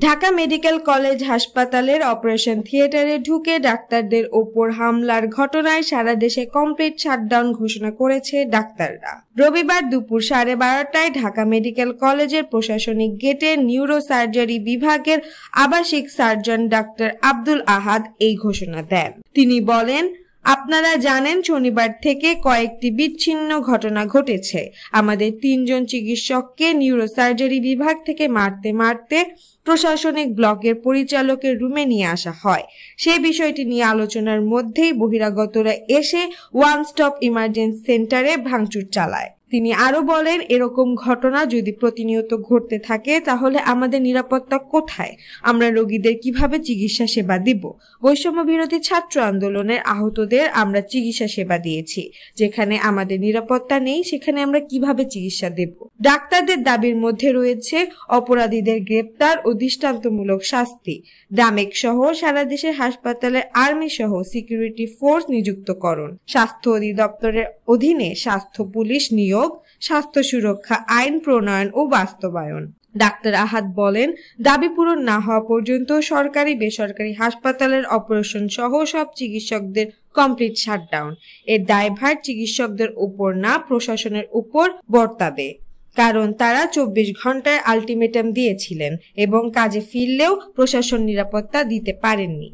Dhaka medical college হাসপাতালের operation থিয়েটারে ঢুকে ডাক্তারদের ওপর হামলার ঘটনায় সারা দেশে কমপ্লিট শাটডাউন ঘোষণা করেছে ডাক্তাররা। রবিবার দুপুর 12:30টায় ঢাকা মেডিকেল কলেজের প্রশাসনিক গেটে নিউরোসার্জারি বিভাগের আবাসিক সার্জন ডাক্তার আব্দুল আহাদ এই ঘোষণা দেন। তিনি বলেন, আপনারা জানেন শনিবার থেকে কয়েকটি বিচ্ছিন্ন ঘটনা ঘটেছে। আমাদের 3 জন চিকিৎসককে নিউরোসার্জারি বিভাগ থেকে মারতে প্রশাসনিক ব্লকের পরিচালকের রুমে নিয়ে আসা হয়। সেই বিষয়টি নিয়ে আলোচনার মধ্যেই বহিরাগতরা এসে ওয়ান স্টপ ইমার্জেন্সি সেন্টারে ভাঙচুর চালায়। তিনি আরো বলেন, এরকম ঘটনা যদি প্রতিনিয়ত ঘটতে থাকে তাহলে আমাদের নিরাপত্তা কোথায়? আমরা রোগীদের কিভাবে চিকিৎসা সেবা দিব? বৈষম্য বিরোধী ছাত্র আন্দোলনের আহতদের আমরা চিকিৎসা সেবা দিয়েছি। যেখানে আমাদের নিরাপত্তা নেই সেখানে আমরা কিভাবে চিকিৎসা দেব? ডাক্তারদের দাবির মধ্যে রয়েছে অপরাধীদের গ্রেপ্তার ও দৃষ্টান্তমূলক শাস্তি, ডামেক সহ সারা দেশের হাসপাতালে আর্মি সহ সিকিউরিটি ফোর্স নিযুক্তকরণ, স্বাস্থ্য অধিদপ্তরের অধীনে স্বাস্থ্য পুলিশ নিয়োগ, স্বাস্থ্য সুরক্ষা আইন প্রণয়ন ও বাস্তবায়ন। ডাক্তার আহাদ বলেন, দাবি পূরণ না হওয়া পর্যন্ত সরকারি বেসরকারি হাসপাতালের অপারেশন সহ সব চিকিৎসকদের কমপ্লিট শাটডাউন। এর দায়ভার চিকিৎসকদের উপর না, প্রশাসনের উপর বর্তাবে। কারণ তারা 24 ঘন্টায় আলটিমেটাম দিয়েছিলেন এবং কাজে ফিরলেও প্রশাসন নিরাপত্তা দিতে পারেননি।